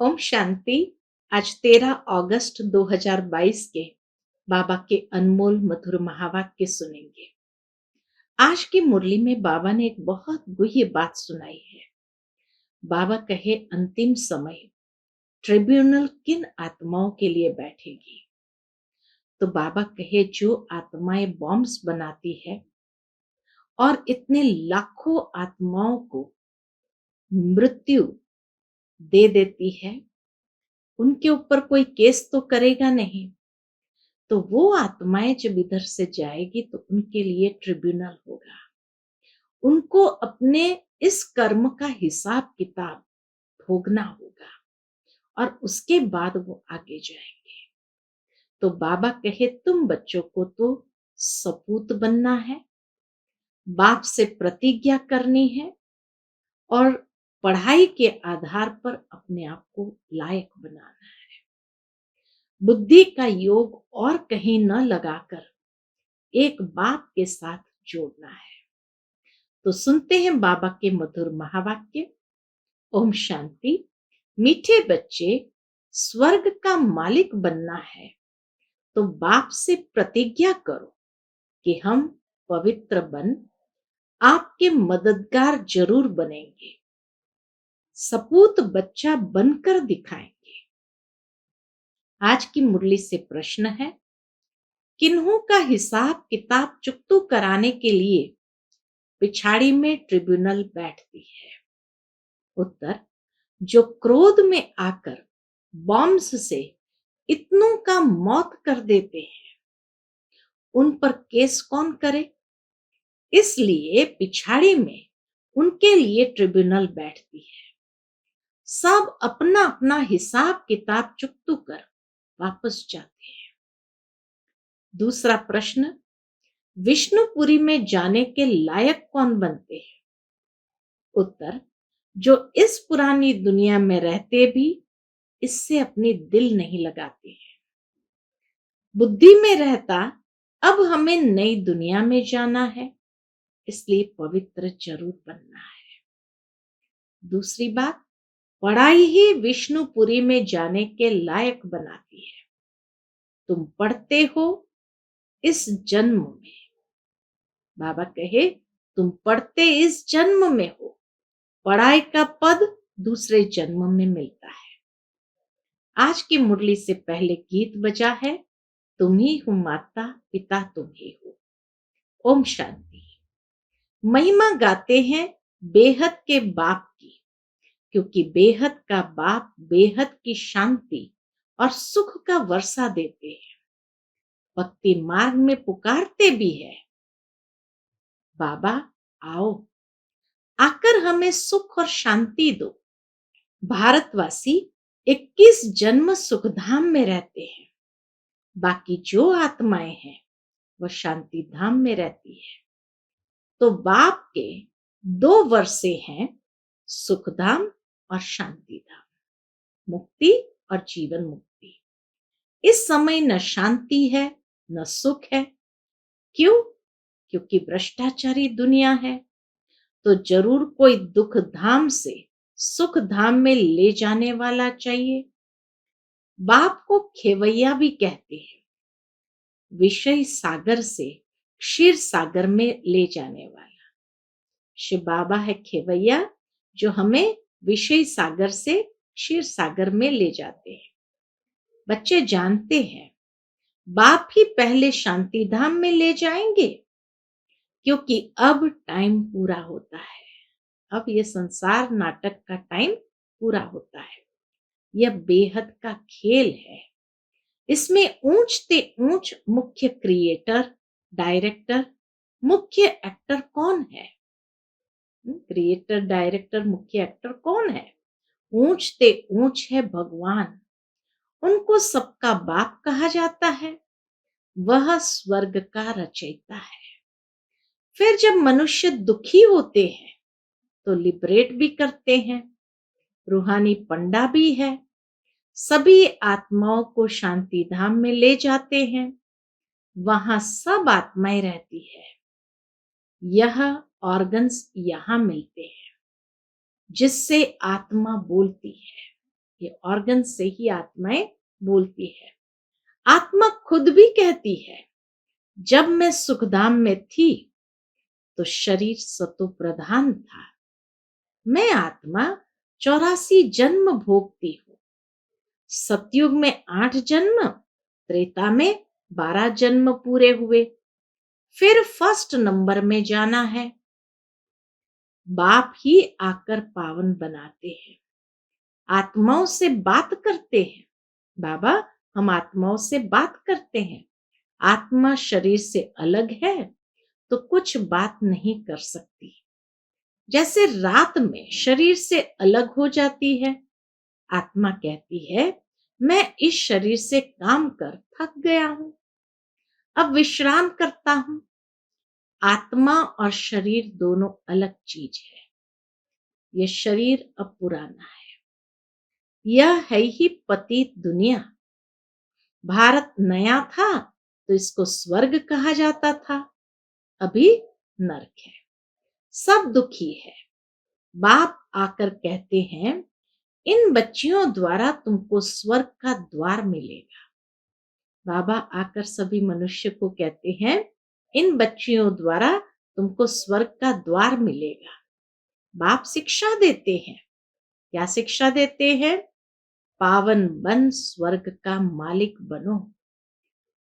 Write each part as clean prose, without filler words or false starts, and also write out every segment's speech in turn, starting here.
ओम शांति। आज 13 अगस्त 2022 के बाबा के अनमोल मधुर महावाक्य सुनेंगे। आज की मुरली में बाबा ने एक बहुत गुह्य बात सुनाई है। बाबा कहे अंतिम समय ट्रिब्यूनल किन आत्माओं के लिए बैठेगी। तो बाबा कहे जो आत्माएं बॉम्ब्स बनाती है और इतने लाखों आत्माओं को मृत्यु दे देती है, उनके ऊपर कोई केस तो करेगा नहीं। तो वो आत्माएं जब इधर से जाएगी तो उनके लिए ट्रिब्यूनल होगा। उनको अपने इस कर्म का हिसाब किताब भोगना होगा और उसके बाद वो आगे जाएंगे। तो बाबा कहे तुम बच्चों को तो सपूत बनना है, बाप से प्रतिज्ञा करनी है और पढ़ाई के आधार पर अपने आप को लायक बनाना है। बुद्धि का योग और कहीं न लगाकर एक बाप के साथ जोड़ना है। तो सुनते हैं बाबा के मधुर महावाक्य। ओम शांति। मीठे बच्चे, स्वर्ग का मालिक बनना है तो बाप से प्रतिज्ञा करो कि हम पवित्र बन आपके मददगार जरूर बनेंगे, सपूत बच्चा बनकर दिखाएंगे। आज की मुरली से प्रश्न है, किन्हों का हिसाब किताब चुकतू कराने के लिए पिछाड़ी में ट्रिब्यूनल बैठती है। उत्तर, जो क्रोध में आकर बॉम्ब्स से इतनों का मौत कर देते हैं, उन पर केस कौन करे। इसलिए पिछाड़ी में उनके लिए ट्रिब्यूनल बैठती है। सब अपना अपना हिसाब किताब चुकतू कर वापस जाते हैं। दूसरा प्रश्न, विष्णुपुरी में जाने के लायक कौन बनते हैं। उत्तर, जो इस पुरानी दुनिया में रहते भी इससे अपनी दिल नहीं लगाते हैं। बुद्धि में रहता अब हमें नई दुनिया में जाना है, इसलिए पवित्र जरूर बनना है। दूसरी बात, पढ़ाई ही विष्णुपुरी में जाने के लायक बनाती है। तुम पढ़ते हो इस जन्म में, बाबा कहे तुम पढ़ते इस जन्म में हो, पढ़ाई का पद दूसरे जन्म में मिलता है। आज की मुरली से पहले गीत बजा है, तुम ही हो माता पिता तुम ही हो। ओम शांति। महिमा गाते हैं बेहद के बाप की, क्योंकि बेहद का बाप बेहद की शांति और सुख का वर्षा देते हैं। भक्ति मार्ग में पुकारते भी है, बाबा आओ, आकर हमें सुख और शांति दो। भारतवासी 21 जन्म सुखधाम में रहते हैं, बाकी जो आत्माएं हैं वह शांति धाम में रहती है। तो बाप के 2 वर्षे हैं, सुखधाम और शांति धाम, मुक्ति और जीवन मुक्ति। इस समय न शांति है न सुख है। क्यों? क्योंकि भ्रष्टाचारी दुनिया है। तो जरूर कोई दुख धाम से सुख धाम में ले जाने वाला चाहिए। बाप को खेवैया भी कहते हैं, विषय सागर से क्षीर सागर में ले जाने वाला। शिव बाबा है खेवैया, जो हमें विषय सागर से क्षीर सागर में ले जाते हैं। बच्चे जानते हैं बाप ही पहले शांति धाम में ले जाएंगे, क्योंकि अब टाइम पूरा होता है। अब ये संसार नाटक का टाइम पूरा होता है। यह बेहद का खेल है। इसमें ऊंचते ऊंच मुख्य क्रिएटर, डायरेक्टर, मुख्य एक्टर कौन है। क्रिएटर, डायरेक्टर, मुख्य एक्टर कौन है। ऊंचते ऊंच है भगवान। उनको सबका बाप कहा जाता है। वह स्वर्ग का रचयिता है। फिर जब मनुष्य दुखी होते हैं तो लिबरेट भी करते हैं। रूहानी पंडा भी है। सभी आत्माओं को शांति धाम में ले जाते हैं। वहां सब आत्माएं रहती है। यह ऑर्गन्स यहां मिलते हैं, जिससे आत्मा बोलती है। ये ऑर्गन से ही आत्माएं बोलती है। आत्मा खुद भी कहती है, जब मैं सुखधाम में थी तो शरीर सतो प्रधान था। मैं आत्मा 84 जन्म भोगती हूँ। सतयुग में 8 जन्म, त्रेता में 12 जन्म पूरे हुए, फिर फर्स्ट नंबर में जाना है। बाप ही आकर पावन बनाते हैं, आत्माओं से बात करते हैं। बाबा, हम आत्माओं से बात करते हैं। आत्मा शरीर से अलग है तो कुछ बात नहीं कर सकती। जैसे रात में शरीर से अलग हो जाती है, आत्मा कहती है, मैं इस शरीर से काम कर थक गया हूं, अब विश्राम करता हूं। आत्मा और शरीर दोनों अलग चीज है। यह शरीर अब पुराना है। यह है ही पतित दुनिया। भारत नया था तो इसको स्वर्ग कहा जाता था, अभी नरक है। सब दुखी है। बाप आकर कहते हैं, इन बच्चियों द्वारा तुमको स्वर्ग का द्वार मिलेगा। बाबा आकर सभी मनुष्य को कहते हैं, इन बच्चियों द्वारा तुमको स्वर्ग का द्वार मिलेगा। बाप शिक्षा देते हैं। क्या शिक्षा देते हैं? पावन बन स्वर्ग का मालिक बनो।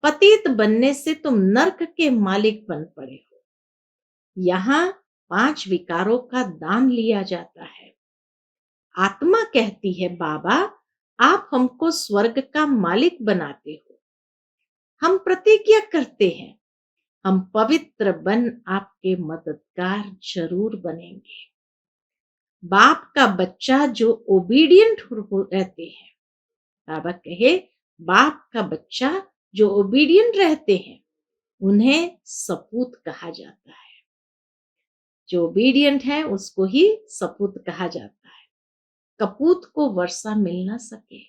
पतित बनने से तुम नर्क के मालिक बन पड़े हो। यहाँ 5 विकारों का दान लिया जाता है। आत्मा कहती है, बाबा आप हमको स्वर्ग का मालिक बनाते हो। हम प्रतिज्ञा करते हैं, हम पवित्र बन आपके मददगार जरूर बनेंगे। बाप का बच्चा जो ओबीडियंट रहते हैं, बाबा कहे, बाप का बच्चा जो ओबीडियंट रहते हैं उन्हें सपूत कहा जाता है। जो ओबीडियंट है उसको ही सपूत कहा जाता है। कपूत को वर्षा मिल ना सके।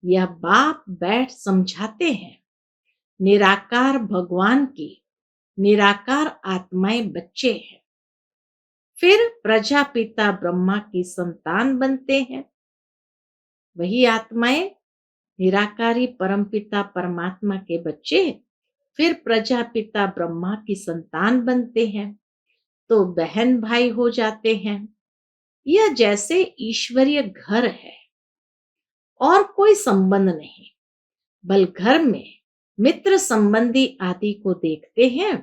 यह बाप बैठ समझाते हैं, निराकार भगवान की निराकार आत्माएं बच्चे हैं। फिर प्रजापिता ब्रह्मा की संतान बनते हैं। वही आत्माएं निराकारी परमपिता परमात्मा के बच्चे फिर प्रजापिता ब्रह्मा की संतान बनते हैं तो बहन भाई हो जाते हैं। यह जैसे ईश्वरीय घर है और कोई संबंध नहीं, बल घर में मित्र संबंधी आदि को देखते हैं,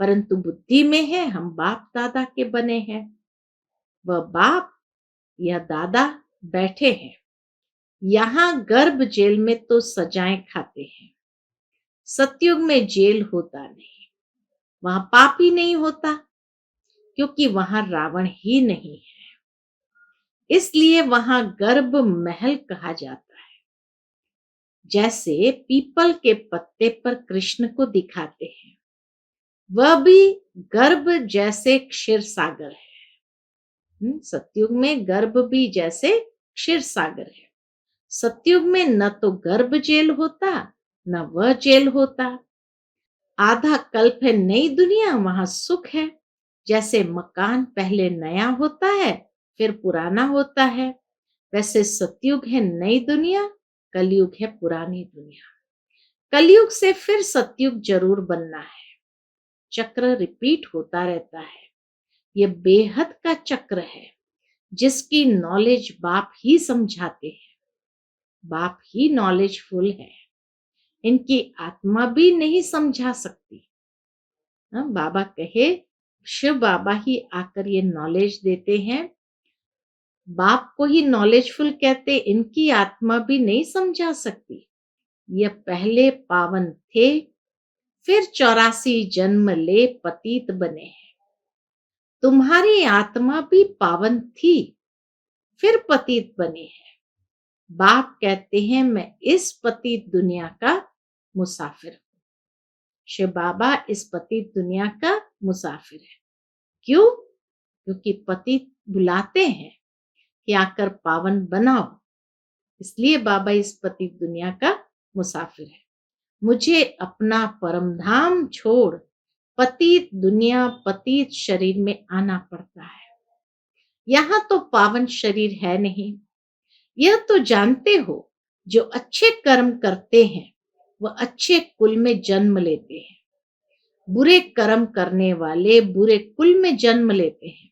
परंतु बुद्धि में है हम बाप दादा के बने हैं। वह बाप या दादा बैठे हैं। यहाँ गर्भ जेल में तो सजाएं खाते हैं। सतयुग में जेल होता नहीं, वहां पाप ही नहीं होता, क्योंकि वहां रावण ही नहीं है। इसलिए वहां गर्भ महल कहा जाता है। जैसे पीपल के पत्ते पर कृष्ण को दिखाते हैं, वह भी गर्भ जैसे क्षीर सागर है। सतयुग में गर्भ भी जैसे क्षीर सागर है। सतयुग में न तो गर्भ जेल होता न वह जेल होता। आधा कल्प है नई दुनिया, वहां सुख है। जैसे मकान पहले नया होता है फिर पुराना होता है, वैसे सतयुग है नई दुनिया, कलयुग है पुरानी दुनिया। कलयुग से फिर सतयुग जरूर बनना है। चक्र रिपीट होता रहता है। ये बेहद का चक्र है जिसकी नॉलेज बाप ही समझाते हैं। बाप ही नॉलेजफुल है, इनकी आत्मा भी नहीं समझा सकती। बाबा कहे, शिव बाबा ही आकर ये नॉलेज देते हैं। बाप को ही नॉलेजफुल कहते, इनकी आत्मा भी नहीं समझा सकती। यह पहले पावन थे, फिर 84 जन्म ले पतित बने हैं। तुम्हारी आत्मा भी पावन थी, फिर पतित बने हैं। बाप कहते हैं, मैं इस पतित दुनिया का मुसाफिर हूं। शिव बाबा इस पतित दुनिया का मुसाफिर है। क्यों? क्योंकि पतित बुलाते हैं कि आकर पावन बनाओ, इसलिए बाबा इस पतित दुनिया का मुसाफिर है। मुझे अपना परम धाम छोड़ पतित दुनिया पतित शरीर में आना पड़ता है। यहाँ तो पावन शरीर है नहीं, यह तो जानते हो, जो अच्छे कर्म करते हैं वह अच्छे कुल में जन्म लेते हैं, बुरे कर्म करने वाले बुरे कुल में जन्म लेते हैं।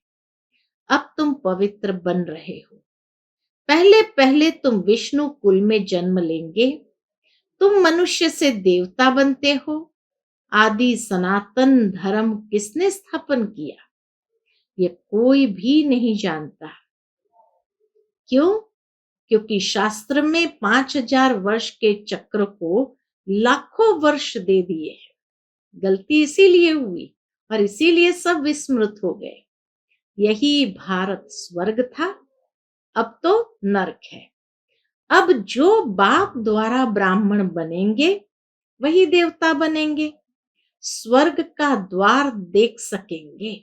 अब तुम पवित्र बन रहे हो। पहले पहले तुम विष्णु कुल में जन्म लेंगे। तुम मनुष्य से देवता बनते हो। आदि सनातन धर्म किसने स्थापन किया, ये कोई भी नहीं जानता। क्यों? क्योंकि शास्त्र में 5000 वर्ष के चक्र को लाखों वर्ष दे दिए हैं। गलती इसीलिए हुई और इसीलिए सब विस्मृत हो गए। यही भारत स्वर्ग था, अब तो नरक है। अब जो बाप द्वारा ब्राह्मण बनेंगे वही देवता बनेंगे, स्वर्ग का द्वार देख सकेंगे।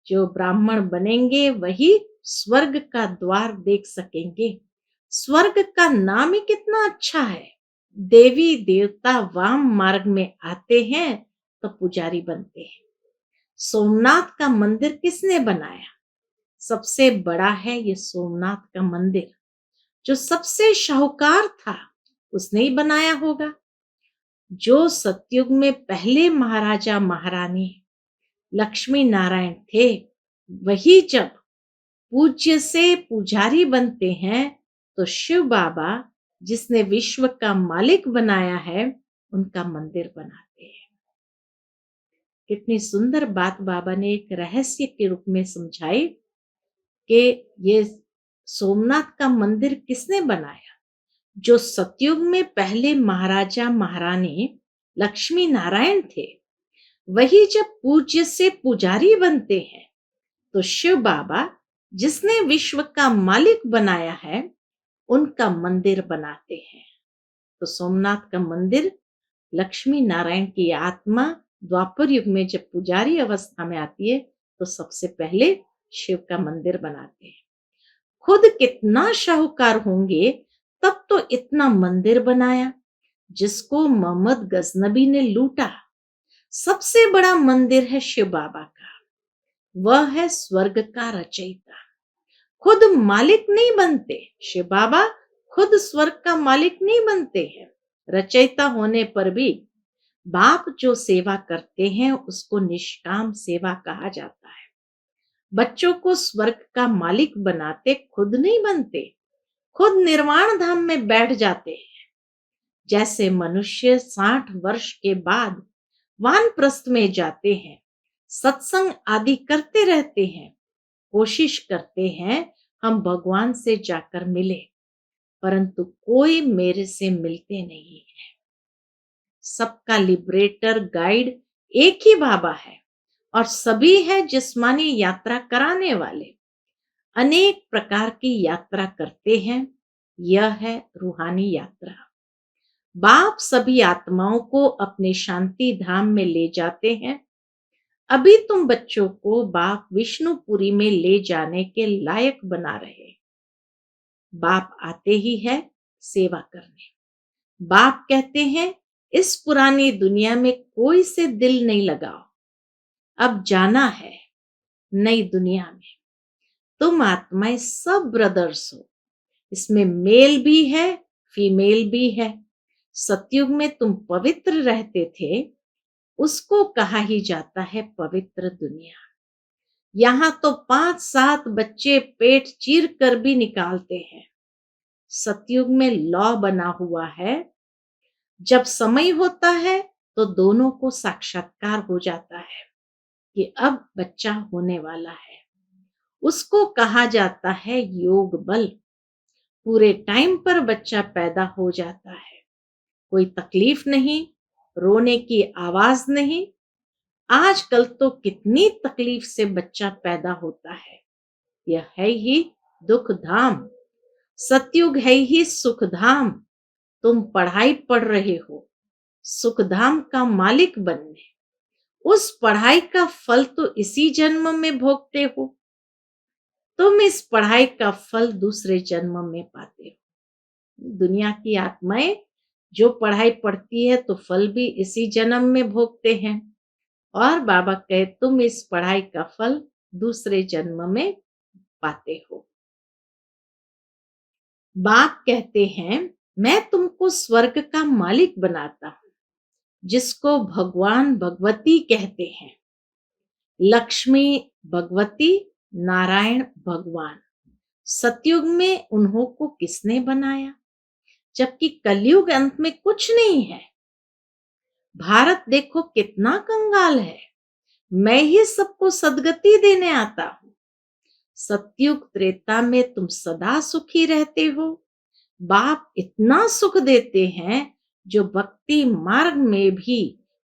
जो ब्राह्मण बनेंगे वही स्वर्ग का द्वार देख सकेंगे। स्वर्ग का नाम ही कितना अच्छा है। देवी देवता वाम मार्ग में आते हैं तो पुजारी बनते हैं। सोमनाथ का मंदिर किसने बनाया? सबसे बड़ा है ये सोमनाथ का मंदिर। जो सबसे शाहूकार था उसने ही बनाया होगा। जो सतयुग में पहले महाराजा महारानी लक्ष्मी नारायण थे, वही जब पूज्य से पुजारी बनते हैं तो शिव बाबा, जिसने विश्व का मालिक बनाया है, उनका मंदिर बनाते हैं। कितनी सुंदर बात बाबा ने एक रहस्य के रूप में समझाई कि ये सोमनाथ का मंदिर किसने बनाया। जो सतयुग में पहले महाराजा महारानी लक्ष्मी नारायण थे, वही जब पूज्य से पुजारी बनते हैं तो शिव बाबा, जिसने विश्व का मालिक बनाया है, उनका मंदिर बनाते हैं। तो सोमनाथ का मंदिर लक्ष्मी नारायण की आत्मा द्वापर युग में जब पुजारी अवस्था में आती है तो सबसे पहले शिव का मंदिर बनाते हैं। खुद कितना शाहूकार होंगे तब तो इतना मंदिर बनाया, जिसको मोहम्मद गजनबी ने लूटा। सबसे बड़ा मंदिर है शिव बाबा का। वह है स्वर्ग का रचयिता। खुद मालिक नहीं बनते शिव बाबा, खुद स्वर्ग का मालिक नहीं बनते हैं। रचयिता होने पर भी बाप जो सेवा करते हैं उसको निष्काम सेवा कहा जाता है। बच्चों को स्वर्ग का मालिक बनाते, खुद नहीं बनते। खुद निर्वाण धाम में बैठ जाते हैं। जैसे मनुष्य 60 वर्ष के बाद वानप्रस्थ में जाते हैं, सत्संग आदि करते रहते हैं, कोशिश करते हैं हम भगवान से जाकर मिले, परंतु कोई मेरे से मिलते नहीं है। सबका लिबरेटर गाइड एक ही बाबा है और सभी है जिस्मानी यात्रा कराने वाले। अनेक प्रकार की यात्रा करते हैं। यह है रूहानी यात्रा। बाप सभी आत्माओं को अपने शांति धाम में ले जाते हैं। अभी तुम बच्चों को बाप विष्णुपुरी में ले जाने के लायक बना रहे। बाप आते ही है सेवा करने। बाप कहते हैं इस पुरानी दुनिया में कोई से दिल नहीं लगाओ, अब जाना है नई दुनिया में। तुम आत्माएं सब ब्रदर्स हो। इसमें मेल भी है, फीमेल भी है। सतयुग में तुम पवित्र रहते थे, उसको कहा ही जाता है पवित्र दुनिया। यहाँ तो 5-7 बच्चे पेट चीर कर भी निकालते हैं। सतयुग में लॉ बना हुआ है, जब समय होता है तो दोनों को साक्षात्कार हो जाता है कि अब बच्चा होने वाला है। उसको कहा जाता है योग बल। पूरे टाइम पर बच्चा पैदा हो जाता है। कोई तकलीफ नहीं, रोने की आवाज नहीं। आजकल तो कितनी तकलीफ से बच्चा पैदा होता है। यह है ही दुख धाम। सतयुग है ही सुख धाम। तुम पढ़ाई पढ़ रहे हो सुख धाम का मालिक बनने। उस पढ़ाई का फल तो इसी जन्म में भोगते हो। तुम इस पढ़ाई का फल दूसरे जन्म में पाते हो। दुनिया की आत्माएं जो पढ़ाई पढ़ती है तो फल भी इसी जन्म में भोगते हैं। और बाबा कहे तुम इस पढ़ाई का फल दूसरे जन्म में पाते हो। बाप कहते हैं, मैं तुमको स्वर्ग का मालिक बनाता हूं, जिसको भगवान भगवती कहते हैं। लक्ष्मी भगवती, नारायण भगवान। सतयुग में उन्हों को किसने बनाया, जबकि कलयुग अंत में कुछ नहीं है। भारत देखो कितना कंगाल है। मैं ही सबको सदगति देने आता हूं। सतयुग त्रेता में तुम सदा सुखी रहते हो। बाप इतना सुख देते हैं जो भक्ति मार्ग में भी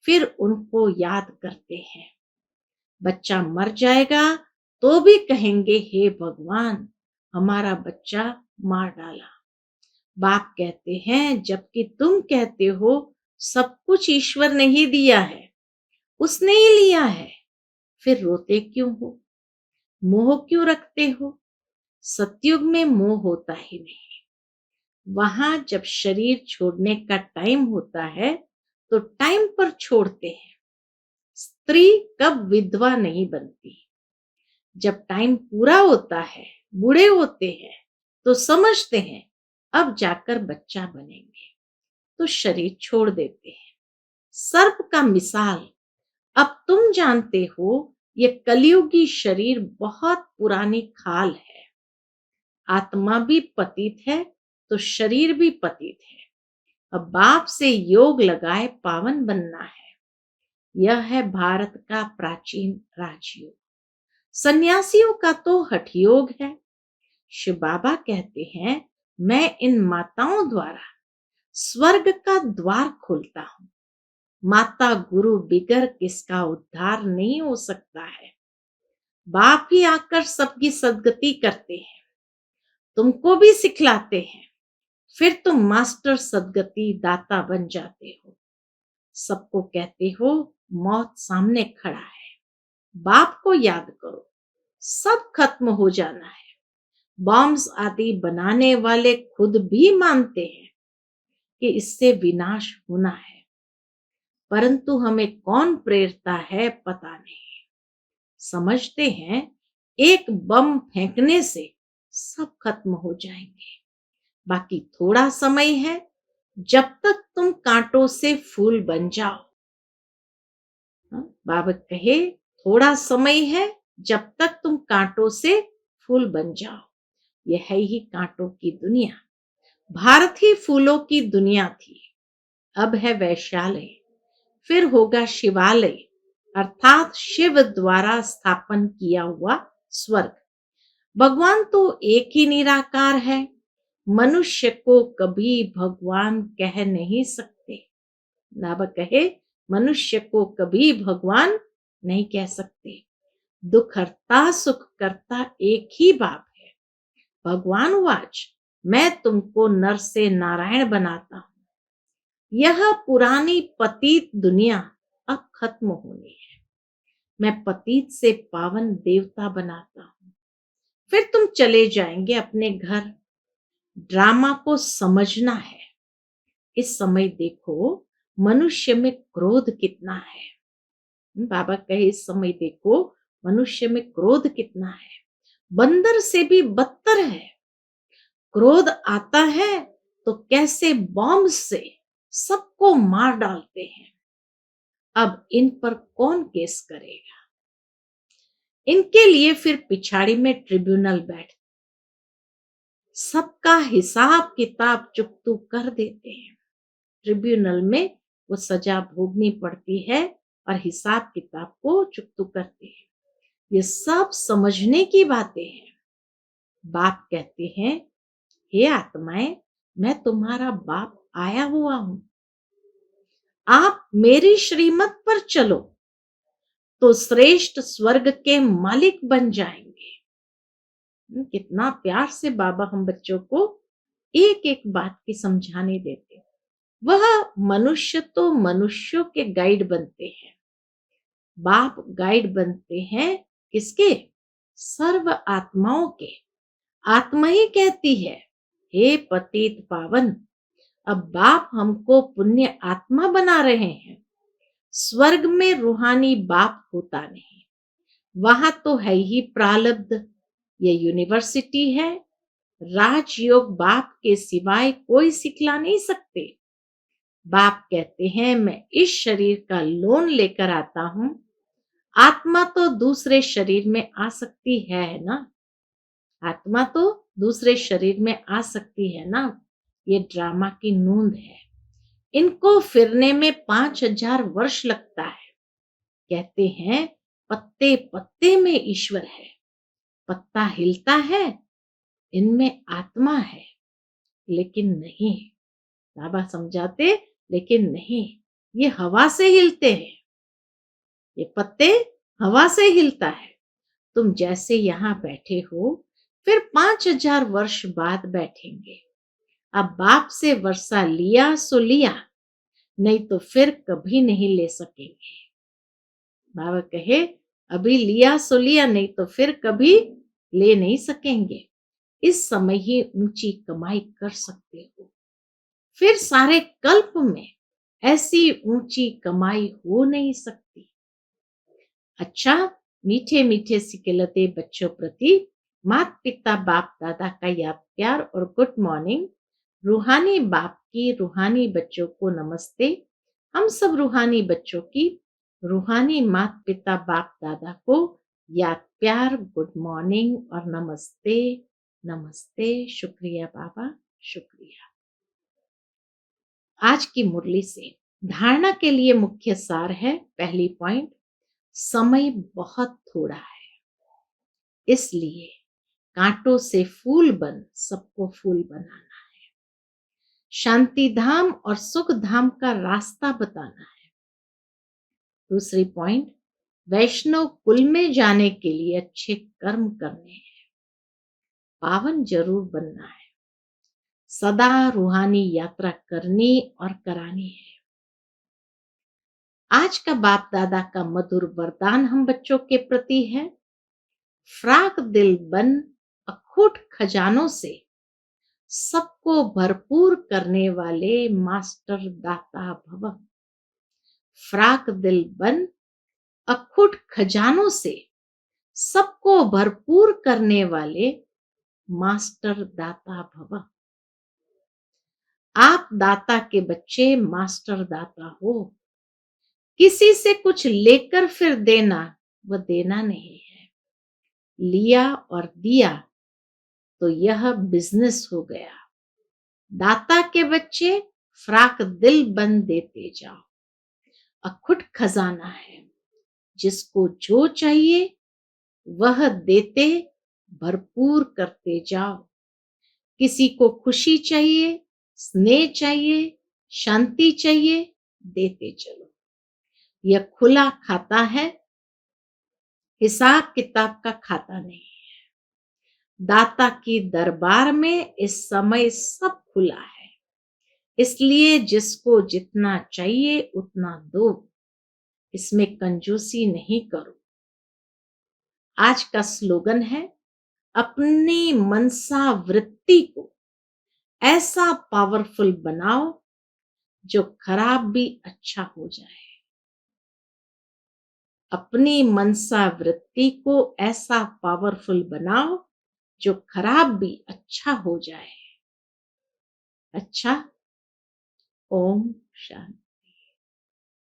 फिर उनको याद करते हैं। बच्चा मर जाएगा तो भी कहेंगे, हे भगवान, हमारा बच्चा मार डाला। बाप कहते हैं, जबकि तुम कहते हो सब कुछ ईश्वर ने ही दिया है, उसने ही लिया है, फिर रोते क्यों हो, मोह क्यों रखते हो? सतयुग में मोह होता ही नहीं। वहां जब शरीर छोड़ने का टाइम होता है तो टाइम पर छोड़ते हैं। स्त्री कब विधवा नहीं बनती। जब टाइम पूरा होता है, बूढ़े होते हैं, तो समझते हैं अब जाकर बच्चा बनेंगे, तो शरीर छोड़ देते हैं। सर्प का मिसाल अब तुम जानते हो, ये कलयुगी शरीर बहुत पुरानी खाल है। आत्मा भी पतित है तो शरीर भी पतित है। अब बाप से योग लगाए पावन बनना है। यह है भारत का प्राचीन राजयोग। सन्यासियों का तो हठ योग है। शिव बाबा कहते हैं, मैं इन माताओं द्वारा स्वर्ग का द्वार खोलता हूं। माता गुरु बिगर किसका उद्धार नहीं हो सकता है। बाप ही आकर सबकी सदगति करते हैं, तुमको भी सिखलाते हैं, फिर तुम मास्टर सदगति दाता बन जाते हो। सबको कहते हो मौत सामने खड़ा है, बाप को याद करो, सब खत्म हो जाना है। बॉम्ब्स आदि बनाने वाले खुद भी मानते हैं कि इससे विनाश होना है, परंतु हमें कौन प्रेरता है पता नहीं। समझते हैं एक बम फेंकने से सब खत्म हो जाएंगे, बाकी थोड़ा समय है, जब तक तुम कांटों से फूल बन जाओ। बाबा कहे, थोड़ा समय है, जब तक तुम कांटों से फूल बन जाओ। यह है ही कांटों की दुनिया। भारत ही फूलों की दुनिया थी, अब है वैश्यालय, फिर होगा शिवालय, अर्थात शिव द्वारा स्थापन किया हुआ स्वर्ग। भगवान तो एक ही निराकार है, मनुष्य को कभी भगवान कह नहीं सकते। बाबा कहे, मनुष्य को कभी भगवान नहीं कह सकते। दुख हरता सुख करता एक ही बाप है। भगवान वाच, मैं तुमको नर से नारायण बनाता हूं। यह पुरानी पतित दुनिया अब खत्म होनी है। मैं पतित से पावन देवता बनाता हूं, फिर तुम चले जाएंगे अपने घर। ड्रामा को समझना है। इस समय देखो मनुष्य में क्रोध कितना है। बाबा कहे, इस समय देखो मनुष्य में क्रोध कितना है, बंदर से भी बदतर है। क्रोध आता है तो कैसे बॉम्ब से सबको मार डालते हैं। अब इन पर कौन केस करेगा? इनके लिए फिर पिछाड़ी में ट्रिब्यूनल बैठ सबका हिसाब किताब चुकतू कर देते हैं। ट्रिब्यूनल में वो सजा भोगनी पड़ती है और हिसाब किताब को चुकतू करते हैं। ये सब समझने की बातें हैं। बाप कहते हैं, हे आत्माएं, मैं तुम्हारा बाप आया हुआ हूं। आप मेरी श्रीमत पर चलो तो श्रेष्ठ स्वर्ग के मालिक बन जाएंगे। कितना प्यार से बाबा हम बच्चों को एक एक बात की समझाने देते। वह मनुष्य तो मनुष्यों के गाइड बनते हैं, बाप गाइड बनते हैं किसके? सर्व आत्माओं के। आत्मा ही कहती है, हे पतित पावन, अब बाप हमको पुण्य आत्मा बना रहे हैं। स्वर्ग में रूहानी बाप होता नहीं, वहां तो है ही प्रारब्ध। ये यूनिवर्सिटी है, राजयोग बाप के सिवाय कोई सिखला नहीं सकते। बाप कहते हैं मैं इस शरीर का लोन लेकर आता हूं, आत्मा तो दूसरे शरीर में आ सकती है ना। आत्मा तो दूसरे शरीर में आ सकती है ना। ये ड्रामा की नूंद है। इनको फिरने में 5000 वर्ष लगता है। कहते हैं पत्ते पत्ते में ईश्वर है। पत्ता हिलता है, इनमें आत्मा है, लेकिन नहीं। बाबा समझाते, लेकिन नहीं, ये हवा से हिलते हैं। ये पत्ते हवा से हिलता है। तुम जैसे यहाँ बैठे हो, फिर 5000 वर्ष बाद बैठेंगे। अब बाप से वर्षा लिया सो लिया, नहीं तो फिर कभी नहीं ले सकेंगे। बाबा कहे अभी लिया सो लिया, नहीं तो फिर कभी ले नहीं सकेंगे। इस समय ही ऊंची कमाई कर सकते हो, फिर सारे कल्प में ऐसी ऊंची कमाई हो नहीं सकती। अच्छा, मीठे मीठे सिकेलते बच्चों प्रति माता पिता बाप दादा का याद प्यार और गुड मॉर्निंग। रूहानी बाप की रूहानी बच्चों को नमस्ते। हम सब रूहानी बच्चों की रूहानी माता पिता बाप दादा को याद प्यार, गुड मॉर्निंग और नमस्ते। नमस्ते। शुक्रिया बाबा, शुक्रिया। आज की मुरली से धारणा के लिए मुख्य सार है। पहली पॉइंट, समय बहुत थोड़ा है, इसलिए कांटों से फूल बन सबको फूल बनाना है। शांति धाम और सुख धाम का रास्ता बताना है। दूसरी पॉइंट, वैष्णव कुल में जाने के लिए अच्छे कर्म करने हैं, पावन जरूर बनना है, सदा रूहानी यात्रा करनी और करानी है। आज का बाप दादा का मधुर वरदान हम बच्चों के प्रति है। फ्राक दिल बन अखूट खजानों से सबको भरपूर करने वाले मास्टर दाता भव। फ्राक दिल बन अखूट खजानों से सबको भरपूर करने वाले मास्टर दाता भव। आप दाता के बच्चे मास्टर दाता हो। किसी से कुछ लेकर फिर देना, वह देना नहीं है। लिया और दिया तो यह बिजनेस हो गया। दाता के बच्चे फ्राक दिल बन देते जाओ। अखुट खजाना है, जिसको जो चाहिए वह देते भरपूर करते जाओ। किसी को खुशी चाहिए, स्नेह चाहिए, शांति चाहिए, देते चलो। यह खुला खाता है, हिसाब किताब का खाता नहीं है। दाता की दरबार में इस समय सब खुला है, इसलिए जिसको जितना चाहिए उतना दो, इसमें कंजूसी नहीं करो। आज का स्लोगन है, अपनी मनसा वृत्ति को ऐसा पावरफुल बनाओ जो खराब भी अच्छा हो जाए। अपनी मनसा वृत्ति को ऐसा पावरफुल बनाओ जो खराब भी अच्छा हो जाए। अच्छा, ओम शांति।